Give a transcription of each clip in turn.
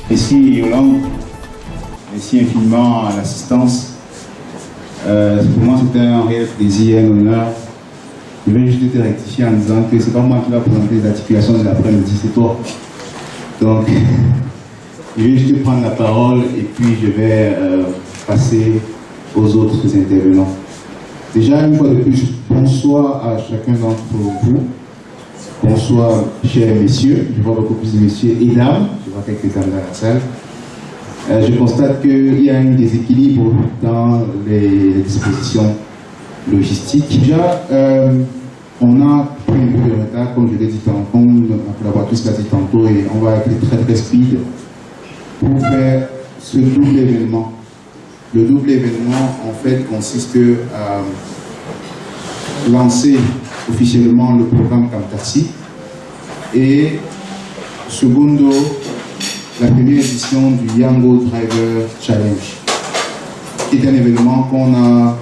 Merci Yolande, merci infiniment à l'assistance. Pour moi c'était un réel plaisir, un honneur. Je vais juste te rectifier en disant que c'est pas moi qui va présenter les articulations de l'après-midi, c'est toi. Donc, je vais juste prendre la parole et puis je vais passer aux autres intervenants. Déjà, une fois de plus, bonsoir à chacun d'entre vous. Bonsoir, chers messieurs. Je vois beaucoup plus de messieurs et dames. Je vois quelques dames dans la salle. Je constate qu'il y a un déséquilibre dans les dispositions logistiques. Déjà, on a pris un peu de retard, comme je l'ai dit tantôt, comme la collaboratrice l'a dit tantôt, et on va être très très speed pour faire ce double événement. Le double événement, en fait, consiste à lancer officiellement le programme Kamtaxi et secondo, la première édition du Yango Driver Challenge, qui est un événement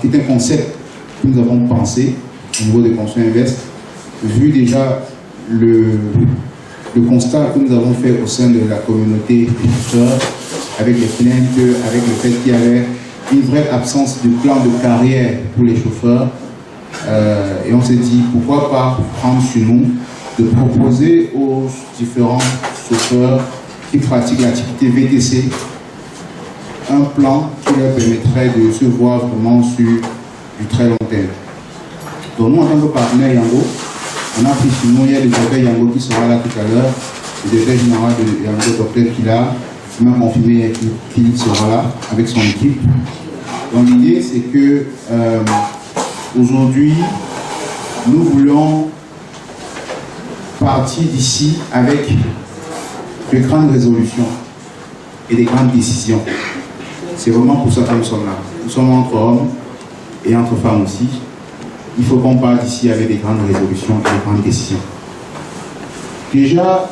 qui est un concept que nous avons pensé au niveau de Construire Invest, vu déjà le constat que nous avons fait au sein de la communauté chauffeur, avec les plaintes, avec le fait qu'il y avait une vraie absence de plan de carrière pour les chauffeurs. Et on s'est dit, pourquoi pas prendre sur nous de proposer aux différents chauffeurs qui pratiquent l'activité VTC un plan qui leur permettrait de se voir vraiment sur du très long terme. Donc nous, en tant que partenaire Yango, on a pris sur nous, il y a le docteur Yango qui sera là tout à l'heure, le directeur général de Yango, docteur Kila, qui m'a confirmé qu'il sera là avec son équipe. Donc l'idée, c'est que aujourd'hui, nous voulons partir d'ici avec de grandes résolutions et des grandes décisions. C'est vraiment pour ça que nous sommes là. Nous sommes entre hommes et entre femmes aussi. Il faut qu'on parte d'ici avec des grandes résolutions et des grandes décisions. Déjà,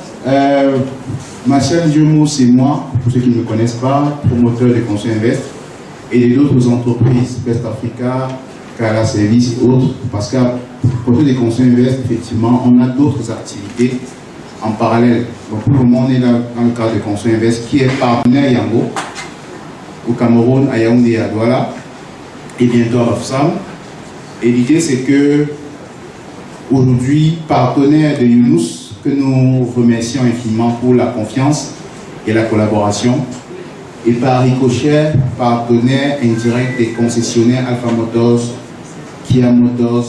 Marcel Diomou, c'est moi, pour ceux qui ne me connaissent pas, promoteur de Construire Invest et d'autres entreprises, Best Africa, Kala Service et autres, parce qu'à côté de Construire Invest, effectivement, on a d'autres activités en parallèle. Donc pour le moment, on est là dans le cadre de Construire Invest, qui est partenaire Yango, au Cameroun, à Yaoundé et à Douala, et bientôt à Bafoussam. Et l'idée, c'est que, aujourd'hui, partenaire de Younous, que nous remercions infiniment pour la confiance et la collaboration, et par ricochet, partenaire indirect des concessionnaires Alpha Motors, Kia Motors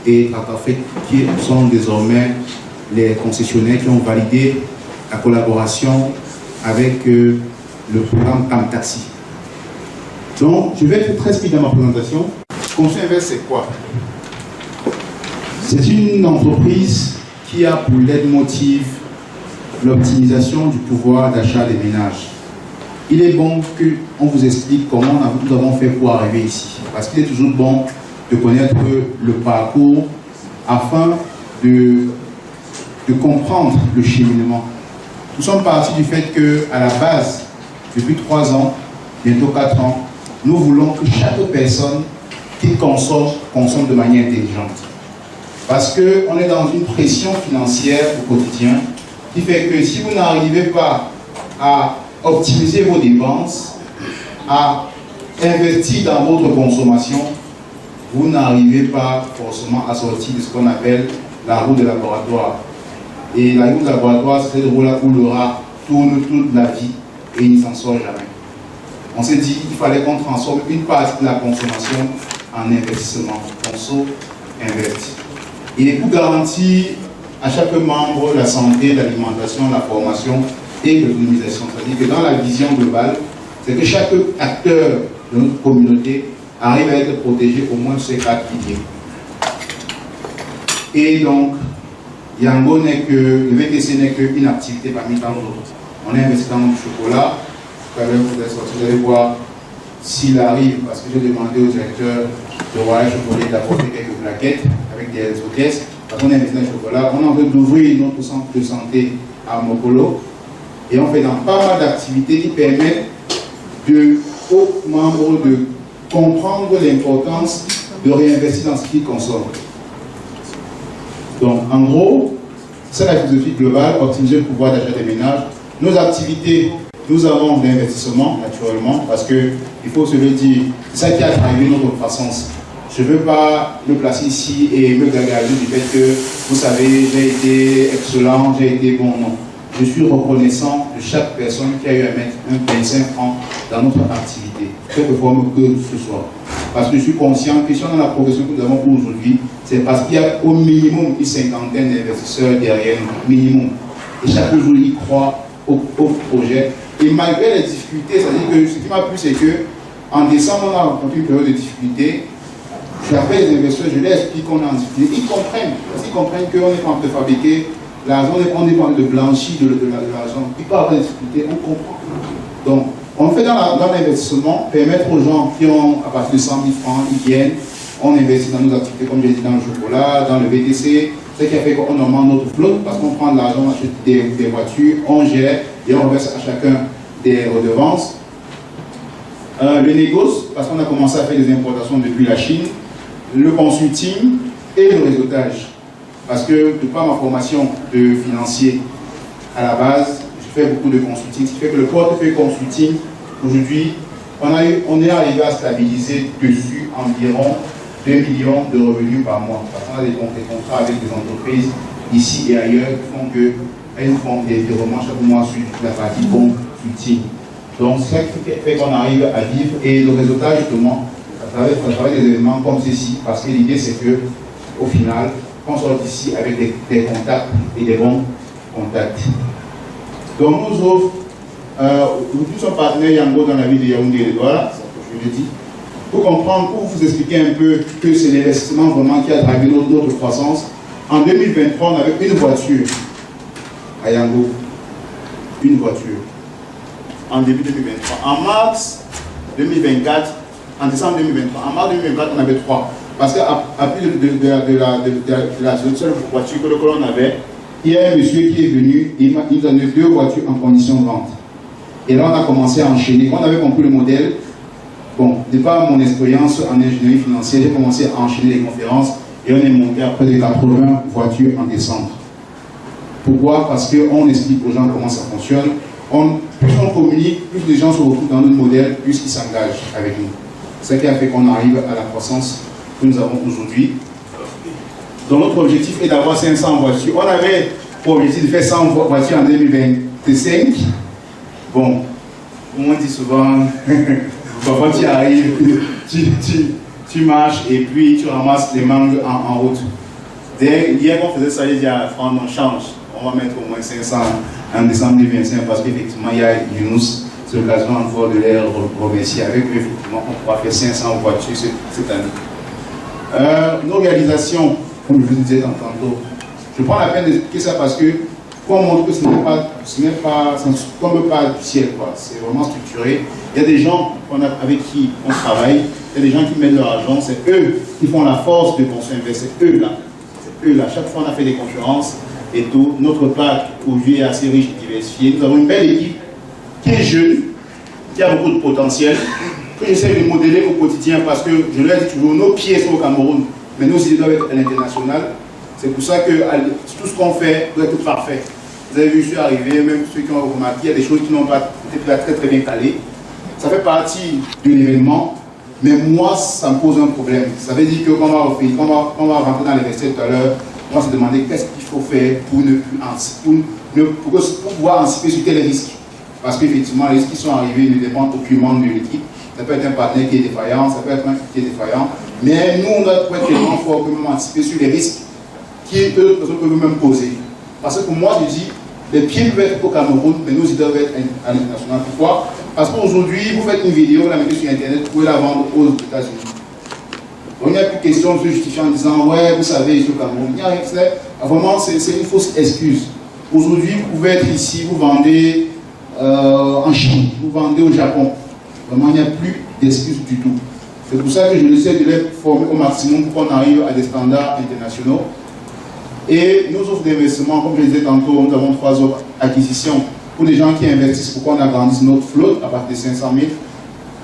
et Tratafric, qui sont désormais les concessionnaires qui ont validé la collaboration avec le programme Kamtaxi. Donc, je vais être très speed dans ma présentation. Construire Invest, c'est quoi? C'est une entreprise qui a pour leitmotiv l'optimisation du pouvoir d'achat des ménages. Il est bon qu'on vous explique comment nous avons fait pour arriver ici. Parce qu'il est toujours bon de connaître le parcours afin de comprendre le cheminement. Nous sommes partis du fait qu'à la base, depuis 3 ans, bientôt 4 ans, nous voulons que chaque personne qui consomme de manière intelligente. Parce qu'on est dans une pression financière au quotidien qui fait que si vous n'arrivez pas à optimiser vos dépenses, à investir dans votre consommation, vous n'arrivez pas forcément à sortir de ce qu'on appelle la roue de laboratoire. Et la roue de laboratoire, c'est cette roue-là où le rat tourne toute la vie et il ne s'en sort jamais. On s'est dit qu'il fallait qu'on transforme une partie de la consommation en investissement. Conso, investi. Et pour garantir à chaque membre la santé, l'alimentation, la formation et l'autonomisation. C'est-à-dire que dans la vision globale, c'est que chaque acteur de notre communauté arrive à être protégé au moins sur ces 4 piliers. Et donc, Yango n'est que, le VTC n'est qu'une activité parmi tant d'autres. On est investi dans notre chocolat. Tout à l'heure, vous allez voir s'il arrive, parce que j'ai demandé au directeur de Royal Chocolat d'apporter quelques plaquettes avec des hôtesses. Parce qu'on est investi dans le chocolat. On est en train d'ouvrir notre centre de santé à Mokolo. Et on fait dans pas mal d'activités qui permettent aux membres de comprendre l'importance de réinvestir dans ce qu'ils consomment. Donc, en gros, c'est la philosophie globale, optimiser le pouvoir d'achat des ménages Nos activités, nous avons de l'investissement, naturellement, parce qu'il faut se le dire, c'est ça qui a drivé notre croissance. Je ne veux pas me placer ici et me gargarer du fait que, vous savez, j'ai été excellent, j'ai été bon, non. Je suis reconnaissant de chaque personne qui a eu à mettre un 25 francs dans notre activité, quelque forme que ce soit. Parce que je suis conscient que si on a la progression que nous avons aujourd'hui, c'est parce qu'il y a au minimum une cinquantaine d'investisseurs derrière nous, minimum. Et chaque jour, ils croient au projet. Et malgré les difficultés, c'est-à-dire que ce qui m'a plu, c'est qu'en décembre, on a rencontré une période de difficultés. J'appelle les investisseurs, je leur explique qu'on est en difficulté. Ils comprennent, parce qu'ils comprennent qu'on est en train de fabriquer l'argent, on est en train de blanchir de l'argent. Ils parlent de difficultés, on comprend. Donc, on fait dans l'investissement, permettre aux gens qui ont à partir de 100 000 francs, ils viennent, on investit dans nos activités, comme j'ai dit, dans le chocolat, dans le VTC, ce qui a fait qu'on augmente notre flotte, parce qu'on prend de l'argent, on achète des voitures, on gère et on reverse à chacun des redevances. Le négoce, parce qu'on a commencé à faire des importations depuis la Chine, le consulting et le réseautage. Parce que, de par ma formation de financier à la base, je fais beaucoup de consulting, ce qui fait que le portefeuille consulting, aujourd'hui, on est arrivé à stabiliser dessus environ 2 millions de revenus par mois. Parce qu'on a des contrats avec des entreprises ici et ailleurs qui font qu'elles font des virements chaque mois sur la partie consulting. Donc, c'est ça qui fait qu'on arrive à vivre. Et le réseautage, justement, à travers des événements comme ceci, parce que l'idée, c'est que, au final, qu'on sorte d'ici avec des contacts et des bons contacts. Donc, nous offrons, nous sommes partenaires Yango dans la ville de Yaoundé. Voilà, je le dis. Pour comprendre, pour vous expliquer un peu que c'est l'investissement vraiment qui a drivé notre croissance. En 2023, on avait une voiture à Yango. Une voiture. En début 2023. En mars 2024, en décembre 2023, en mars 2024, on avait 3. Parce qu'à plus de la seule voiture que l'on avait, il y a un monsieur qui est venu, il m'a donné 2 voitures en condition de vente. Et là, on a commencé à enchaîner. Quand on avait compris le modèle, bon, de par mon expérience en ingénierie financière, j'ai commencé à enchaîner les conférences et on est monté à près de 80 voitures en décembre. Pourquoi? Parce qu'on explique aux gens comment ça fonctionne. Plus on communique, plus les gens se retrouvent dans notre modèle, plus ils s'engagent avec nous. C'est ce qui a fait qu'on arrive à la croissance que nous avons aujourd'hui. Donc notre objectif est d'avoir 500 voitures. On avait pour objectif de faire 100 voitures en 2025. Bon, on dit souvent, parfois tu arrives, tu marches et puis tu ramasses les mangues en route. Hier qu'on faisait ça, il dit à Franck, on change. On va mettre au moins 500 en décembre 2025 parce qu'effectivement il y a Younous, c'est l'occasion encore de les remercier. Avec eux, effectivement, on pourra faire 500 voitures cette année. Nos réalisations, comme je vous disais tantôt, je prends la peine d'expliquer ça parce que pour montrer que ce n'est pas, ça ne tombe pas du ciel, quoi. C'est vraiment structuré. Il y a des gens avec qui on travaille, il y a des gens qui mettent leur argent, c'est eux qui font la force de construire, c'est eux là. C'est eux là. Chaque fois on a fait des conférences et tout. Notre parc aujourd'hui est assez riche et diversifié. Nous avons une belle équipe qui est jeune, qui a beaucoup de potentiel, que j'essaie de modeler au quotidien parce que je leur dis toujours, nos pieds sont au Cameroun, mais nos idées doivent être à l'international. C'est pour ça que tout ce qu'on fait doit être parfait. Vous avez vu, je suis arrivé, même ceux qui ont remarqué, il y a des choses qui n'ont pas été très très bien calées. Ça fait partie de l'événement, mais moi, ça me pose un problème. Ça veut dire que quand on va rentrer dans les vestiaires tout à l'heure, on va se demander qu'est-ce qu'il faut faire pour ne plus pour pouvoir anticiper sur quels risques. Parce qu'effectivement, les risques qui sont arrivés ne dépendent aucunement de l'équipe. Ça peut être un partenaire qui est défaillant, ça peut être un qui est défaillant. Mais nous, on doit être tellement fort que même anticiper sur les risques qui eux peuvent même poser. Parce que moi, je dis, les pieds peuvent être au Cameroun, mais nous, ils doivent être à l'international. Pourquoi? Parce qu'aujourd'hui, vous faites une vidéo, vous la mettez sur Internet, vous pouvez la vendre aux États-Unis. Donc, il n'y a plus question de se justifier en disant, ouais, vous savez, je suis au Cameroun. Il n'y a rien. Vraiment, c'est une fausse excuse. Aujourd'hui, vous pouvez être ici, vous vendez en Chine, vous vendez au Japon. Vraiment, il n'y a plus d'excuses du tout. C'est pour ça que je essaie de les former au maximum pour qu'on arrive à des standards internationaux. Et nos offres d'investissement, comme je le disais tantôt, nous avons 3 offres acquisitions pour les gens qui investissent, pour qu'on agrandisse notre flotte à partir de 500 000.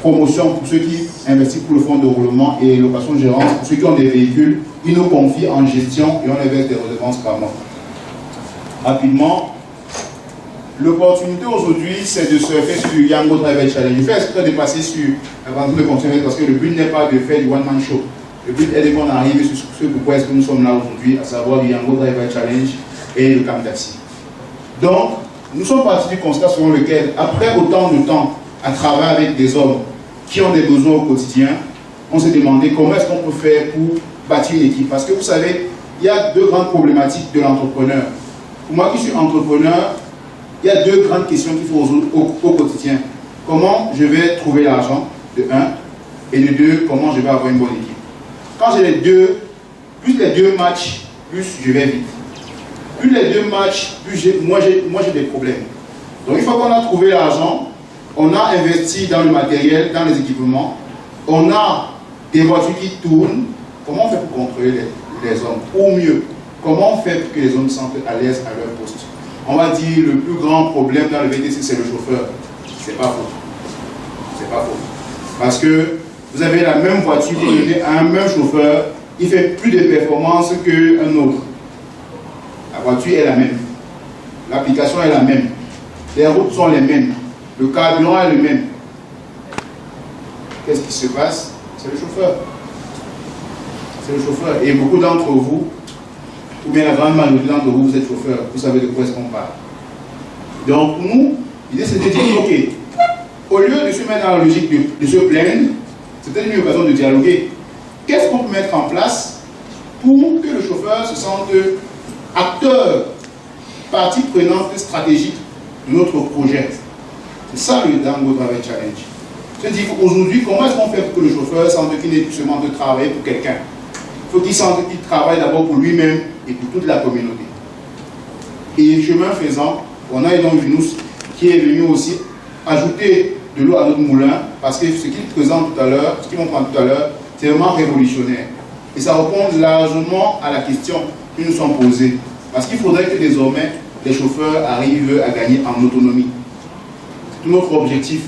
Promotion pour ceux qui investissent pour le fonds de roulement et location de gérance. Pour ceux qui ont des véhicules, ils nous confient en gestion et on les verse des redevances par mois. Rapidement, L'opportunité aujourd'hui, c'est de surfer sur le Yango Driver Challenge. Je fais exprès de passer sur avant de continuer parce que le but n'est pas de faire du one-man show. Le but est qu'on arrive sur ce pourquoi est-ce que nous sommes là aujourd'hui, à savoir le Yango Driver Challenge et le Camp Taxi. Donc, nous sommes partis du constat selon lequel, après autant de temps à travailler avec des hommes qui ont des besoins au quotidien, on s'est demandé comment est-ce qu'on peut faire pour bâtir une équipe. Parce que vous savez, il y a deux grandes problématiques de l'entrepreneur. Pour moi qui suis entrepreneur, il y a deux grandes questions qu'il faut résoudre au quotidien. Comment je vais trouver l'argent, de un, et de deux, comment je vais avoir une bonne équipe. Quand j'ai les deux, plus les deux matchs, plus je vais vite. Plus les deux matchs, plus moi j'ai des problèmes. Donc une fois qu'on a trouvé l'argent, on a investi dans le matériel, dans les équipements, on a des voitures qui tournent. Comment on fait pour contrôler les hommes? Ou mieux, comment on fait pour que les hommes se sentent à l'aise à leur poste? On va dire le plus grand problème dans le VTC, c'est le chauffeur. C'est pas faux. C'est pas faux. Parce que vous avez la même voiture qui est donnée à un même chauffeur, il fait plus de performance qu'un autre. La voiture est la même. L'application est la même. Les routes sont les mêmes. Le carburant est le même. Qu'est-ce qui se passe? C'est le chauffeur. C'est le chauffeur. Et beaucoup d'entre vous, ou bien la grande majorité d'entre vous, vous êtes chauffeur. Vous savez de quoi est-ce qu'on parle. Donc, nous, l'idée c'est de dire, ok, au lieu de se mettre dans la logique de se plaindre, c'est peut-être une occasion de dialoguer. Qu'est-ce qu'on peut mettre en place pour que le chauffeur se sente acteur, partie prenante stratégique de notre projet? C'est ça le Yango Driver Challenge. Je dis aujourd'hui, comment est-ce qu'on fait pour que le chauffeur sente qu'il n'est plus seulement de travailler pour quelqu'un? Il faut qu'il sente qu'il travaille d'abord pour lui-même et pour toute la communauté. Et chemin faisant, on a donc Yunus qui est venu aussi ajouter de l'eau à notre moulin, parce que ce qu'il présente tout à l'heure, ce qu'ils vont prendre tout à l'heure, c'est vraiment révolutionnaire. Et ça répond largement à la question que nous sommes posées. Parce qu'il faudrait que désormais, les chauffeurs arrivent à gagner en autonomie. C'est tout notre objectif.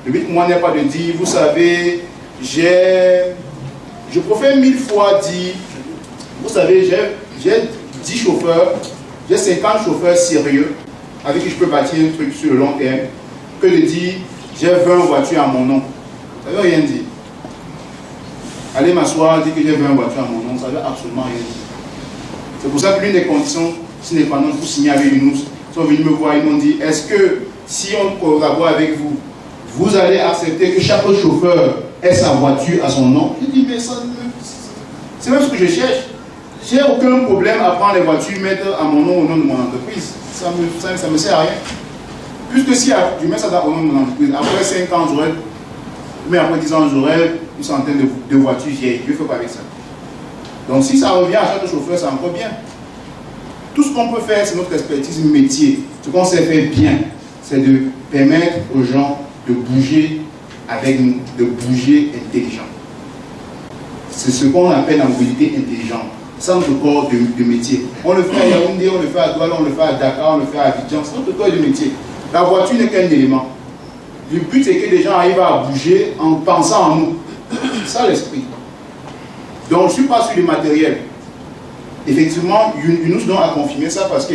Le but, moi, n'est pas de dire, vous savez, je préfère 1000 fois dire, vous savez, j'ai 10 chauffeurs, j'ai 50 chauffeurs sérieux, avec qui je peux bâtir un truc sur le long terme, que de dire, j'ai 20 voitures à mon nom. Ça ne veut rien dire. Aller m'asseoir, dire que j'ai 20 voitures à mon nom, ça ne veut absolument rien dire. C'est pour ça que l'une des conditions, sine qua non, pour signer avec nous, ils sont venus me voir, ils m'ont dit, est-ce que si on collabore avec vous, vous allez accepter que chaque chauffeur ait sa voiture à son nom? Je dis, mais ça, c'est même ce que je cherche. J'ai aucun problème à prendre les voitures, mettre à mon nom, au nom de mon entreprise. Ça me sert à rien. Puisque si je mets ça au nom de mon entreprise, après 5 ans, mais après 10 ans, j'aurai une centaine de voitures vieilles. Je ne fais pas avec ça. Donc si ça revient à chaque chauffeur, c'est encore bien. Tout ce qu'on peut faire, c'est notre expertise métier. Ce qu'on sait faire bien, c'est de permettre aux gens de bouger avec nous, de bouger intelligent. C'est ce qu'on appelle la mobilité intelligente. C'est notre corps de métier. On le fait à Yaoundé, on le fait à Douala, on le fait à Dakar, on le fait à Abidjan. C'est notre corps de métier. La voiture n'est qu'un élément. Le but, c'est que les gens arrivent à bouger en pensant en nous. C'est ça l'esprit. Donc, je ne suis pas sur le matériel. Effectivement, Yunus a confirmé ça parce que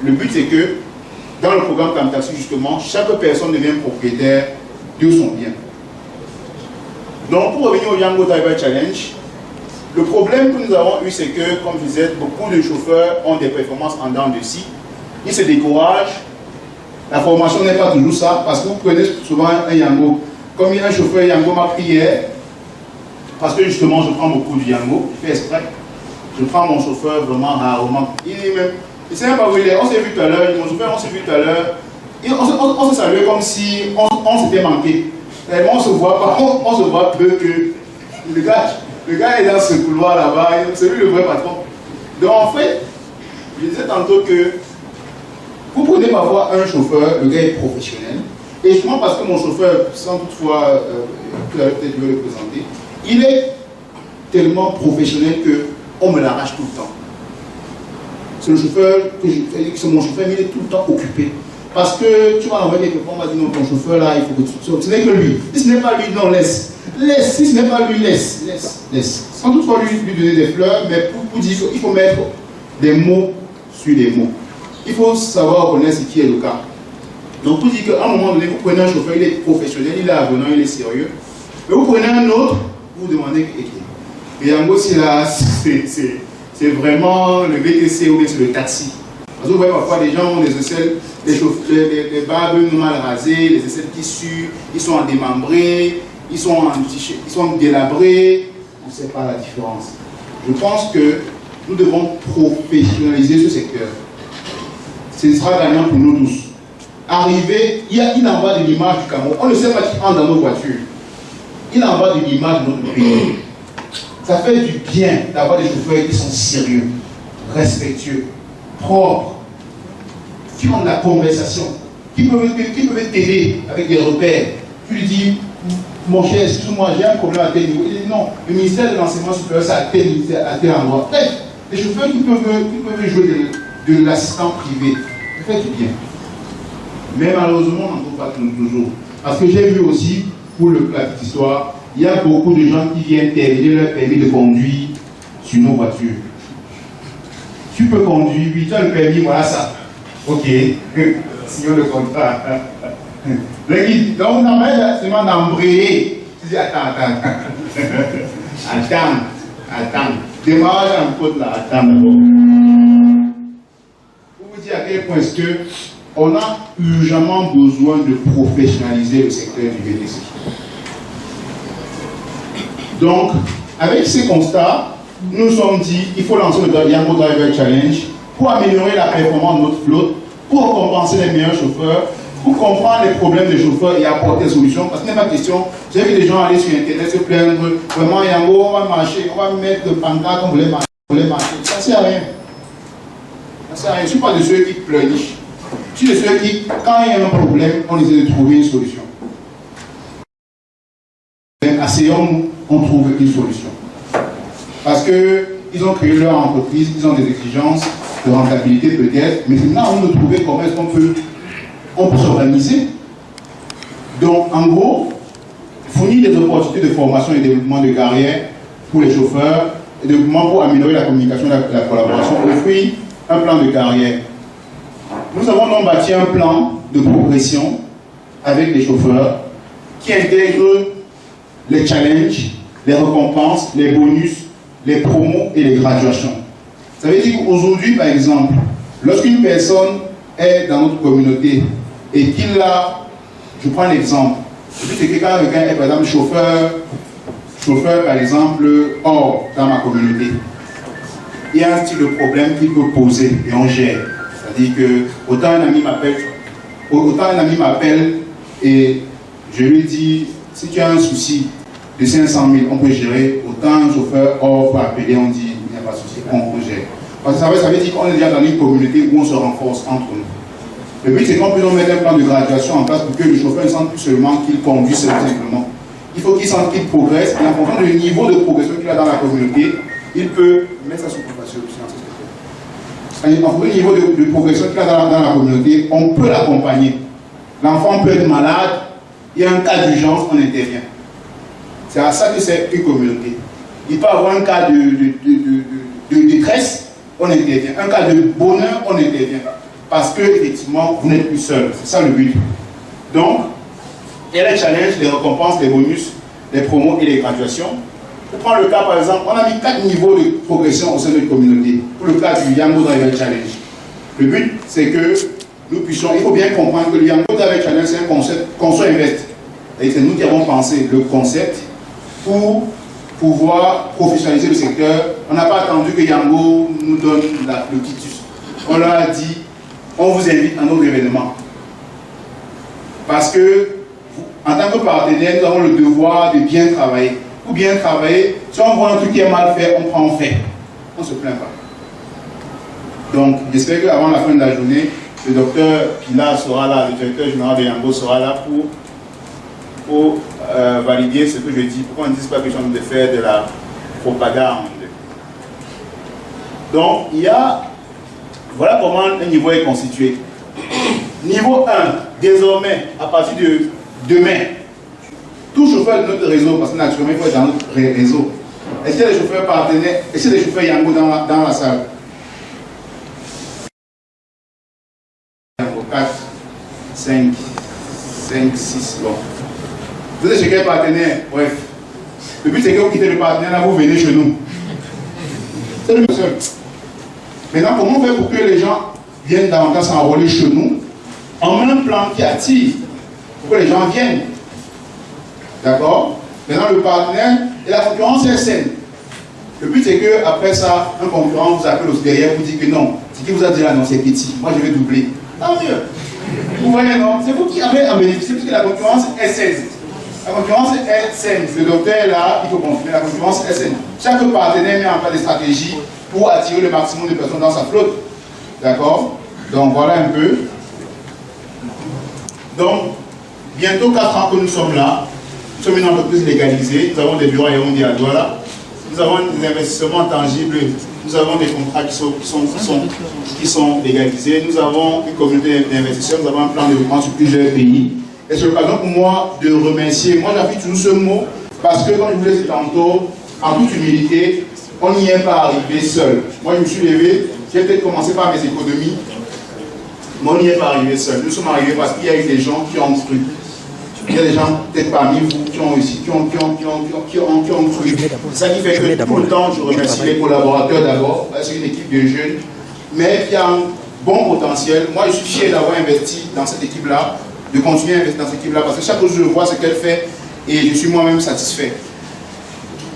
le but, c'est que dans le programme Camp Taxi, justement, chaque personne devient propriétaire de son bien. Donc, pour revenir au Yango Driver Challenge, le problème que nous avons eu, c'est que, comme je disais, beaucoup de chauffeurs ont des performances en dents de scie. Ils se découragent. La formation n'est pas toujours ça, parce que vous prenez souvent un Yango. Comme un chauffeur Yango m'a pris hier, parce que justement, je prends beaucoup du Yango, je fais exprès. Je prends mon chauffeur vraiment rarement. Il ne sait même pas où il est. On s'est vu tout à l'heure, mon chauffeur, on s'est vu tout à l'heure. On se saluait comme si on s'était manqué. On se voit pas, on se voit peu que le gars est dans ce couloir là-bas, c'est lui le vrai patron. Donc en fait, je disais tantôt que vous prenez parfois un chauffeur, le gars est professionnel, et justement parce que mon chauffeur, sans toutefois, peut-être le présenter, il est tellement professionnel qu'on me l'arrache tout le temps. C'est le chauffeur, c'est mon chauffeur, mais il est tout le temps occupé. Parce que tu vas l'envoyer quelque part, on va dire non, ton chauffeur là, il faut que tu sortes. Ce n'est que lui. Si ce n'est pas lui, non, laisse. Laisse. Si ce n'est pas lui, laisse. Sans toutefois lui donner des fleurs, mais pour dire qu'il faut mettre des mots sur des mots. Il faut savoir reconnaître ce qui est le cas. Donc vous dites qu'à un moment donné, vous prenez un chauffeur, il est professionnel, il est avenant, il est sérieux. Mais vous prenez un autre, vous vous demandez et Yango, c'est vraiment le VTC ou bien c'est le taxi. Parce que vous voyez parfois des gens ont des aisselles, les barbes mal rasées, les aisselles qui suent, ils sont démembrés, ils sont délabrés. On ne sait pas la différence. Je pense que nous devons professionnaliser ce secteur. Ce sera gagnant pour nous tous. Arriver, il en va de l'image du Cameroun. On ne sait pas qui entre dans nos voitures. Il en va de l'image de notre pays. Ça fait du bien d'avoir des chauffeurs qui sont sérieux, respectueux, propres, qui ont de la conversation, qui peuvent t'aider avec des repères. Tu lui dis, mon cher, excuse-moi, j'ai un problème à tel niveau. Il dit non, le ministère de l'enseignement supérieur, c'est à tel ministère, à tel endroit. Bref, des chauffeurs qui peuvent jouer de l'assistant privé. Ça fait du bien. Mais malheureusement, on n'en trouve pas toujours. Parce que j'ai vu aussi, pour la petite histoire, il y a beaucoup de gens qui viennent terminer leur permis de conduire sur nos voitures. Tu peux conduire, oui, tu as le permis, voilà ça. Ok, signons le contrat. Le guide, donc on a seulement d'embrayer. Tu dis, attends. Attends. Démarrage en côte là, attends d'abord. Pour vous dire à quel point est-ce que on a urgemment besoin de professionnaliser le secteur du VTC. Donc, avec ces constats, nous nous sommes dit qu'il faut lancer le Yango Driver Challenge pour améliorer la performance de notre flotte, pour compenser les meilleurs chauffeurs, pour comprendre les problèmes des chauffeurs et apporter des solutions. Parce qu'il n'est pas question, j'ai vu des gens aller sur Internet se plaindre, vraiment Yango, on va marcher, on va mettre le pancarte, on voulait marcher. Ça ne sert à rien. Ça ne sert à rien. Je ne suis pas de ceux qui pleurnichent. Je suis de ceux qui, quand il y a un problème, on essaie de trouver une solution. Asseyons-nous, on trouve une solution. Parce qu'ils ont créé leur entreprise, ils ont des exigences de rentabilité peut-être, mais maintenant on doit trouver comment est-ce qu'on peut s'organiser. Donc en gros, fournir des opportunités de formation et de développement de carrière pour les chauffeurs, et développement pour améliorer la communication et la collaboration, offrir un plan de carrière. Nous avons donc bâti un plan de progression avec les chauffeurs qui intègre les challenges, les récompenses, les bonus, les promos et les graduations. Ça veut dire qu'aujourd'hui, par exemple, lorsqu'une personne est dans notre communauté et qu'il a, je prends un exemple, c'est quelqu'un est par exemple chauffeur par exemple, hors dans ma communauté. Il y a un type de problème qu'il peut poser et on gère. C'est-à-dire que autant un ami m'appelle et je lui dis, si tu as un souci de 500 000, on peut gérer. Autant un chauffeur hors peut appeler, on dit, il n'y a pas de souci, on peut gérer. Parce que ça veut dire qu'on est déjà dans une communauté où on se renforce entre nous. Le but, c'est qu'on puisse mettre un plan de graduation en place pour que le chauffeur ne sente plus seulement qu'il conduit simplement. Il faut qu'il sente qu'il progresse et en fonction du niveau de progression qu'il a dans la communauté, il peut mettre ça sous compassion. En fonction du niveau de progression qu'il a dans la communauté, on peut l'accompagner. L'enfant peut être malade, il y a un cas d'urgence, on intervient. C'est à ça que c'est une communauté. Il peut avoir un cas de détresse, on intervient. Un cas de bonheur, on intervient. Parce que, effectivement, vous n'êtes plus seul. C'est ça le but. Donc, il y a les challenges, les récompenses, les bonus, les promos et les graduations. Pour prendre le cas, par exemple, on a mis 4 niveaux de progression au sein de notre communauté. Pour le cas du Yango Driver Challenge. Le but, c'est que nous puissions, il faut bien comprendre que le Yango Driver Challenge, c'est un concept qu'on soit investi. Et c'est nous qui avons pensé le concept pour pouvoir professionnaliser le secteur. On n'a pas attendu que Yango nous donne le quitus. On leur a dit, on vous invite à notre événement. Parce que, en tant que partenaire, nous avons le devoir de bien travailler. Pour bien travailler, si on voit un truc qui est mal fait, on prend en fait. On ne se plaint pas. Donc, j'espère qu'avant la fin de la journée, le docteur Pilar sera là, le directeur général de Yango sera là pour valider ce que je dis, pour qu'on ne dise pas que j'ai envie de faire de la propagande. Donc, voilà comment un niveau est constitué. Niveau 1, désormais, à partir de demain, tout chauffeur de notre réseau, parce que naturellement, il faut être dans notre réseau. Est-ce qu'il y a des chauffeurs partenaires, est-ce qu'il y a des chauffeurs Yango dans la salle? 4, 5, 6. Bon. Vous êtes chez quel partenaire? Bref. Le but c'est que vous quittez le partenaire, là vous venez chez nous. C'est le seul. Maintenant, comment on fait pour que les gens viennent davantage s'enrôler chez nous en un plan qui attire pour que les gens viennent? D'accord? Maintenant, le partenaire et la concurrence est saine. Le but c'est que après ça, un concurrent vous appelle aussi derrière, vous dit que non, ce qui vous a dit là, non, c'est petit. Moi, je vais doubler. Tant mieux. Vous voyez, non? C'est vous qui avez à bénéficier puisque la concurrence est saine. La concurrence est saine. Le docteur est là, il faut confirmer. La concurrence est saine. Chaque partenaire met en place des stratégies pour attirer le maximum de personnes dans sa flotte. D'accord? Donc voilà un peu. Donc, bientôt 4 ans que nous sommes là. Nous sommes une entreprise légalisée. Nous avons des bureaux à Yaoundé à Douala. Nous avons des investissements tangibles. Nous avons des contrats qui sont légalisés. Nous avons une communauté d'investisseurs. Nous avons un plan de développement sur plusieurs pays. Et c'est l'occasion pour moi de remercier. Moi, j'appuie toujours ce mot parce que, comme je vous l'ai dit tantôt, en toute humilité, on n'y est pas arrivé seul. Moi, je me suis levé, j'ai peut-être commencé par mes économies, mais on n'y est pas arrivé seul. Nous sommes arrivés parce qu'il y a eu des gens qui ont cru. Il y a des gens, peut-être parmi vous, qui ont réussi, qui ont cru. C'est ça qui fait que tout le temps, je remercie les collaborateurs d'abord, c'est une équipe de jeunes, mais qui a un bon potentiel. Moi, je suis fier d'avoir investi dans cette équipe-là, de continuer à investir dans cette équipe-là, parce que chaque jour, je vois ce qu'elle fait et je suis moi-même satisfait.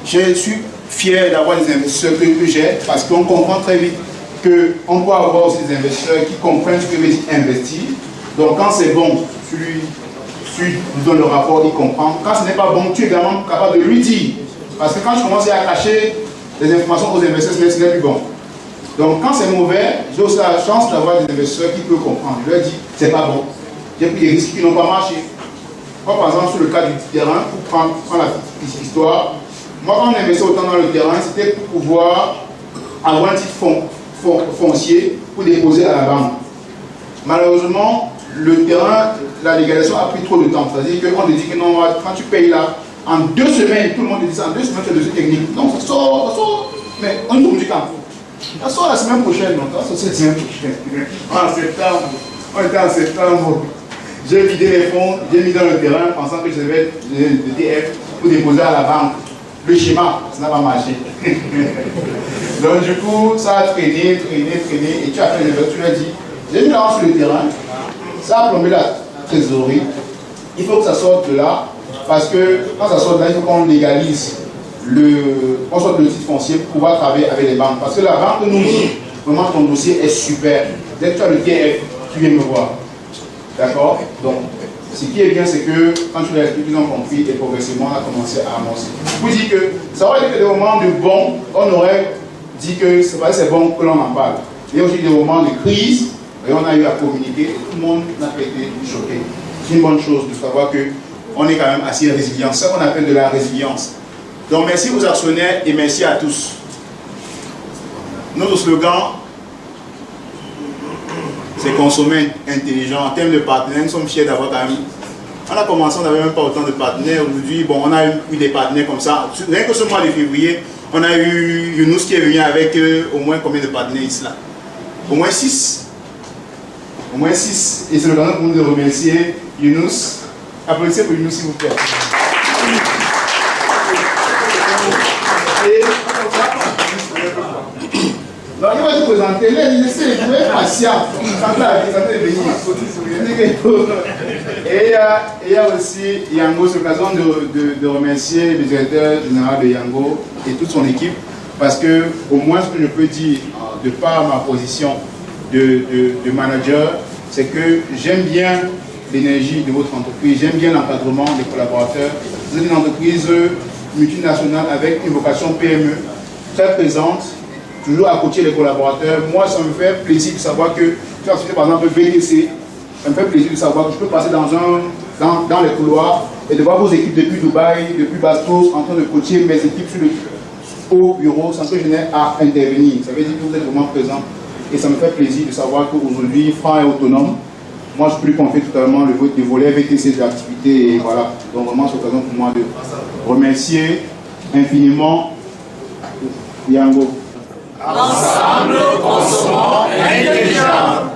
Je suis fier d'avoir des investisseurs que j'ai, parce qu'on comprend très vite qu'on peut avoir aussi des investisseurs qui comprennent ce que veut dire investir. Donc, quand c'est bon, tu lui donnes le rapport, il comprend. Quand ce n'est pas bon, tu es également capable de lui dire. Parce que quand je commence à cacher les informations aux investisseurs, ce n'est plus bon. Donc quand c'est mauvais, j'ai aussi la chance d'avoir des investisseurs qui peuvent comprendre. Je leur dis, c'est pas bon. J'ai pris des risques qui n'ont pas marché. Moi, par exemple, sur le cas du terrain, pour prendre la petite histoire, moi, quand on investit autant dans le terrain, c'était pour pouvoir avoir un titre foncier pour déposer à la banque. Malheureusement, le terrain, la légalisation a pris trop de temps. C'est-à-dire qu'on te dit que non, quand tu payes là, en 2 semaines, tout le monde te dit ça, en 2 semaines, tu as le dossier technique. Non, ça sort. Mais on nous dit quand? Ça sort la semaine prochaine, non? Ça sort cette semaine prochaine. En septembre, on était en septembre. J'ai vidé les fonds, j'ai mis dans le terrain, pensant que je devais le TF pour déposer à la banque. Le schéma, ça n'a pas marché. Donc du coup, ça a traîné, et tu as fait les choses, tu l'as dit. J'ai mis l'argent sur le terrain, ça a plombé la trésorerie. Il faut que ça sorte de là, parce que quand ça sort de là, il faut qu'on légalise, qu'on sorte le titre foncier pour pouvoir travailler avec les banques. Parce que la banque nous dit, vraiment ton dossier est super. Dès que tu as le TF, tu viens me voir. D'accord? Donc, ce qui est bien, c'est que quand tu l'as expliqué, ils ont compris et progressivement, on a commencé à avancer. Je vous dis que ça aurait été des moments de bon, on aurait dit que c'est bon que l'on en parle. Il y a aussi des moments de crise, et on a eu à communiquer, tout le monde n'a pas été choqué. C'est une bonne chose de savoir qu'on est quand même assez résilient. C'est ça qu'on appelle de la résilience. Donc merci aux actionnaires et merci à tous. Notre slogan, c'est consommer intelligent. En termes de partenaires, nous sommes fiers d'avoir quand même. On a commencé, on n'avait même pas autant de partenaires. Aujourd'hui, bon, on a eu des partenaires comme ça. Rien que ce mois de février, on a eu Younous qui est venu avec au moins combien de partenaires ici là? Au moins 6. Au moins 6. Et c'est l'occasion pour nous de remercier Younous. Applaudissez pour Younous, s'il vous plaît. Donc il va se présenter, laissez les joueurs patients. Et il y a aussi Yango, c'est l'occasion de remercier le directeur général de Yango et toute son équipe, parce que au moins ce que je peux dire de par ma position de manager, c'est que j'aime bien l'énergie de votre entreprise, j'aime bien l'encadrement des collaborateurs. Vous êtes une entreprise multinationale avec une vocation PME, très présente, toujours à côté des collaborateurs. Moi, ça me fait plaisir de savoir que tu as cité par exemple VTC, ça me fait plaisir de savoir que je peux passer dans les couloirs et de voir vos équipes depuis Dubaï, depuis Bastos, en train de coacher mes équipes au bureau sans que je n'ai à intervenir. Ça veut dire que vous êtes vraiment présent. Et ça me fait plaisir de savoir qu'aujourd'hui, Franc est autonome. Moi, je peux lui confier totalement le volet VTC de l'activité. Et voilà. Donc, vraiment, c'est l'occasion pour moi de remercier infiniment Yango. Ensemble, consommons intelligent.